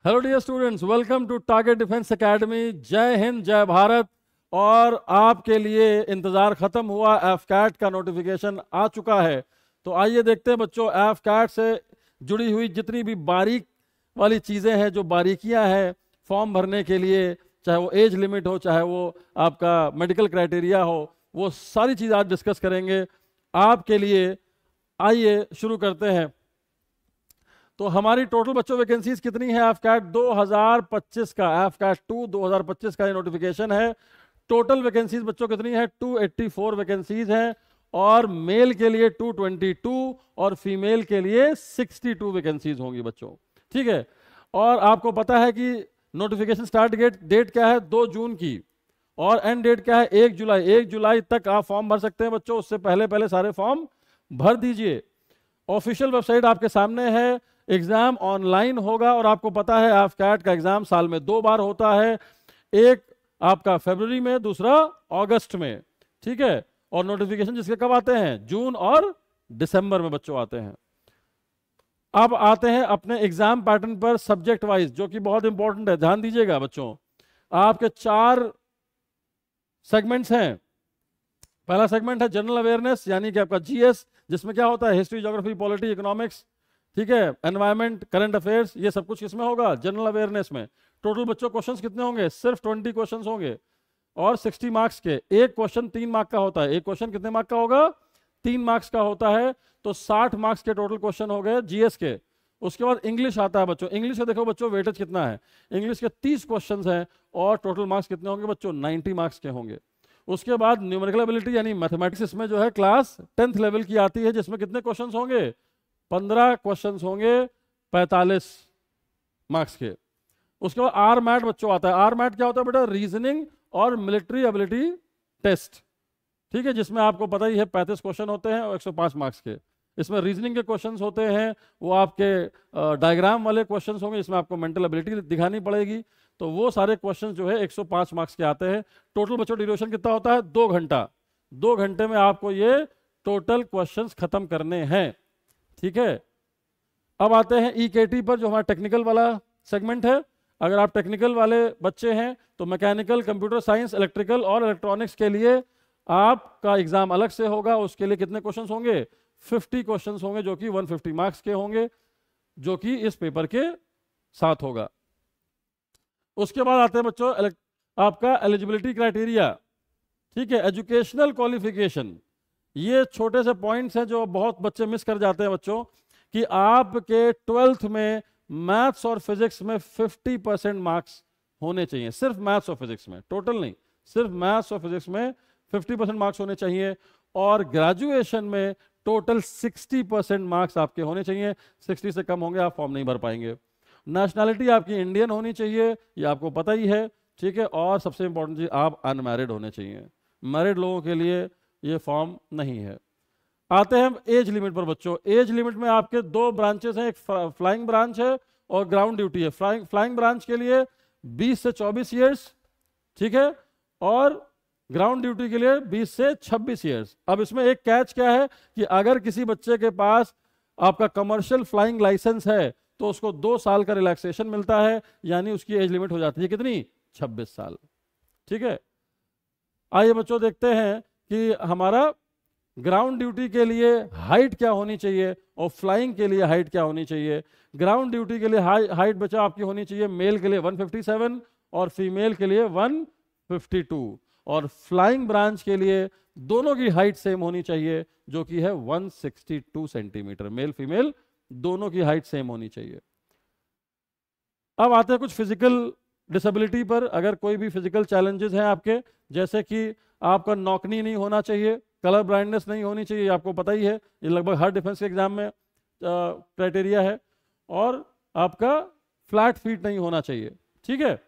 Hello dear students, welcome to target defence academy. जय हिंद, जय भारत। और आपके लिए इंतज़ार ख़त्म हुआ, एफकैट का नोटिफिकेशन आ चुका है। तो आइए देखते हैं बच्चों, एफकैट से जुड़ी हुई जितनी भी बारीक वाली चीज़ें हैं, जो बारीकियां हैं फॉर्म भरने के लिए, चाहे वो एज लिमिट हो, चाहे वो आपका मेडिकल क्राइटेरिया हो, वो सारी चीज़ आज डिस्कस करेंगे आपके लिए। आइए शुरू करते हैं। तो हमारी टोटल बच्चों वैकेंसीज कितनी है एफकैट 2025 का, एफकैट 2 2025 का ये नोटिफिकेशन है। टोटल वैकेंसीज बच्चों कितनी है? 284 वैकेंसीज हैं, और मेल के लिए 222 और फीमेल के लिए 62 वैकेंसीज होंगी बच्चों। ठीक है। और आपको पता है कि नोटिफिकेशन स्टार्ट डेट क्या है? 2 जून की, और एंड डेट क्या है? 1 जुलाई। 1 जुलाई तक आप फॉर्म भर सकते हैं बच्चों, उससे पहले पहले सारे फॉर्म भर दीजिए। ऑफिशियल वेबसाइट आपके सामने है। एग्जाम ऑनलाइन होगा, और आपको पता है एफकैट का एग्जाम साल में 2 बार होता है, एक आपका फरवरी में, दूसरा अगस्त में। ठीक है। और नोटिफिकेशन जिसके कब आते हैं? जून और दिसंबर में बच्चों आते हैं। अब आते हैं अपने एग्जाम पैटर्न पर सब्जेक्ट वाइज, जो कि बहुत इंपॉर्टेंट है, ध्यान दीजिएगा बच्चों। आपके 4 सेगमेंट्स हैं। पहला सेगमेंट है जनरल अवेयरनेस, यानी कि आपका जीएस, जिसमें क्या होता है? हिस्ट्री, ज्योग्राफी, पॉलिटी, इकोनॉमिक्स, ठीक है, एनवायरमेंट, करंट अफेयर्स, ये सब कुछ किसमें होगा? जनरल अवेयरनेस में। टोटल बच्चों क्वेश्चंस कितने होंगे? सिर्फ 20 क्वेश्चंस होंगे, और 60 मार्क्स के। एक क्वेश्चन 3 मार्क का होता है। एक क्वेश्चन कितने मार्क का होगा? 3 मार्क्स का होता है। तो 60 मार्क्स के टोटल क्वेश्चन हो गए जीएस के। उसके बाद इंग्लिश आता है बच्चों। इंग्लिश का देखो बच्चों वेटेज कितना है। इंग्लिश के 30 क्वेश्चन हैं, और टोटल मार्क्स कितने होंगे बच्चों? 90 मार्क्स के होंगे। उसके बाद न्यूमेरिकल एबिलिटी यानी मैथमेटिक्स, इसमें जो है क्लास 10th लेवल की आती है, जिसमें कितने क्वेश्चंस होंगे? 15 क्वेश्चंस होंगे, 45 मार्क्स के। उसके बाद आर मैट बच्चों आता है। आर मैट क्या होता है बेटा? रीजनिंग और मिलिट्री एबिलिटी टेस्ट। ठीक है, जिसमें आपको पता ही है 35 क्वेश्चन होते हैं और 105 मार्क्स के। इसमें रीजनिंग के क्वेश्चंस होते हैं, वो आपके डायग्राम वाले क्वेश्चंस होंगे, इसमें आपको मेंटल एबिलिटी दिखानी पड़ेगी। तो वो सारे क्वेश्चंस जो है 105 मार्क्स के आते हैं। टोटल बच्चों ड्यूरेशन कितना होता है? 2 घंटा। 2 घंटे में आपको ये टोटल क्वेश्चंस खत्म करने हैं। ठीक है। अब आते हैं ईकेटी पर, जो हमारा टेक्निकल वाला सेगमेंट है। अगर आप टेक्निकल वाले बच्चे हैं तो मैकेनिकल, कंप्यूटर साइंस, इलेक्ट्रिकल और इलेक्ट्रॉनिक्स के लिए आपका एग्जाम अलग से होगा। उसके लिए कितने क्वेश्चंस होंगे? 50 क्वेश्चंस होंगे, जो कि 150 मार्क्स के होंगे, जो कि इस पेपर के साथ होगा। उसके बाद आते हैं बच्चों आपका एलिजिबिलिटी क्राइटेरिया। ठीक है, एजुकेशनल क्वालिफिकेशन। ये छोटे से पॉइंट्स हैं जो बहुत बच्चे मिस कर जाते हैं बच्चों, कि आपके 12th में मैथ्स और फिजिक्स में 50% मार्क्स होने चाहिए। सिर्फ मैथ्स और फिजिक्स में, टोटल नहीं, सिर्फ मैथ्स और फिजिक्स में 50% मार्क्स होने चाहिए। और ग्रेजुएशन में टोटल 60% मार्क्स आपके होने चाहिए। 60 से कम होंगे आप फॉर्म नहीं भर पाएंगे। नेशनैलिटी आपकी इंडियन होनी चाहिए, ये आपको पता ही है। ठीक है। और सबसे इंपॉर्टेंट चीज, आप अनमैरिड होने चाहिए। मैरिड लोगों के लिए ये फॉर्म नहीं है। आते हैं एज लिमिट पर बच्चों। एज लिमिट में आपके 2 ब्रांचेस हैं, एक फ्लाइंग ब्रांच है और ग्राउंड ड्यूटी है। फ्लाइंग ब्रांच के लिए 20 से 24 ईयर्स, ठीक है, और ग्राउंड ड्यूटी के लिए 20 से 26 ईयर्स। अब इसमें एक कैच क्या है, कि अगर किसी बच्चे के पास आपका कमर्शियल फ्लाइंग लाइसेंस है तो उसको 2 साल का रिलैक्सेशन मिलता है, यानी उसकी एज लिमिट हो जाती है कितनी? 26 साल। ठीक है। आइए बच्चों देखते हैं कि हमारा ग्राउंड ड्यूटी के लिए हाइट क्या होनी चाहिए, और फ्लाइंग के लिए हाइट क्या होनी चाहिए। ग्राउंड ड्यूटी के लिए हाइट बच्चा आपकी होनी चाहिए, मेल के लिए 157 और फीमेल के लिए 152। और फ्लाइंग ब्रांच के लिए दोनों की हाइट सेम होनी चाहिए, जो कि है 162 सेंटीमीटर। मेल फीमेल दोनों की हाइट सेम होनी चाहिए। अब आते हैं कुछ फिजिकल डिसेबिलिटी पर। अगर कोई भी फिजिकल चैलेंजेस हैं आपके, जैसे कि आपका नॉकनी नहीं होना चाहिए, कलर ब्लाइंडनेस नहीं होनी चाहिए, आपको पता ही है, ये लगभग हर डिफेंस के एग्जाम में क्राइटेरिया है। और आपका फ्लैट फीट नहीं होना चाहिए। ठीक है।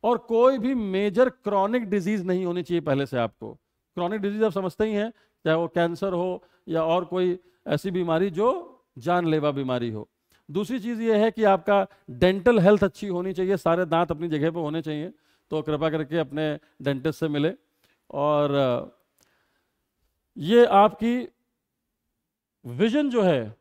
और कोई भी मेजर क्रॉनिक डिजीज नहीं होनी चाहिए पहले से। आपको क्रॉनिक डिजीज आप समझते ही हैं, चाहे वो कैंसर हो या और कोई ऐसी बीमारी जो जानलेवा बीमारी हो। दूसरी चीज ये है कि आपका डेंटल हेल्थ अच्छी होनी चाहिए, सारे दांत अपनी जगह पर होने चाहिए। तो कृपया करके अपने डेंटिस्ट से मिले। और ये आपकी विजन जो है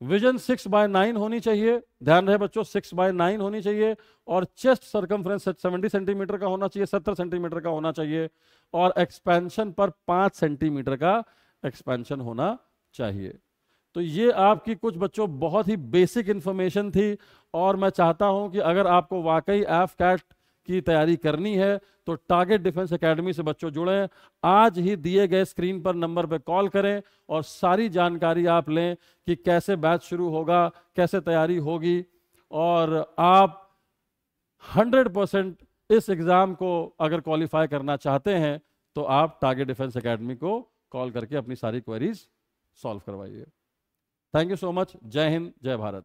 विजन 6/9 होनी चाहिए, ध्यान रहे बच्चों 6/9 होनी चाहिए, और चेस्ट सरकमफ्रेंस 70 सेंटीमीटर का होना चाहिए, 70 सेंटीमीटर का होना चाहिए, और एक्सपेंशन पर 5 सेंटीमीटर का एक्सपेंशन होना चाहिए। तो ये आपकी कुछ बच्चों बहुत ही बेसिक इंफॉर्मेशन थी, और मैं चाहता हूं कि अगर आपको वाकई एफकैट की तैयारी करनी है तो टारगेट डिफेंस एकेडमी से बच्चों जुड़ें। आज ही दिए गए स्क्रीन पर नंबर पर कॉल करें और सारी जानकारी आप लें कि कैसे बैच शुरू होगा, कैसे तैयारी होगी, और आप 100% इस एग्ज़ाम को अगर क्वालिफाई करना चाहते हैं तो आप टारगेट डिफेंस एकेडमी को कॉल करके अपनी सारी क्वेरीज सॉल्व करवाइए। Thank you so much. जय हिंद, जय भारत।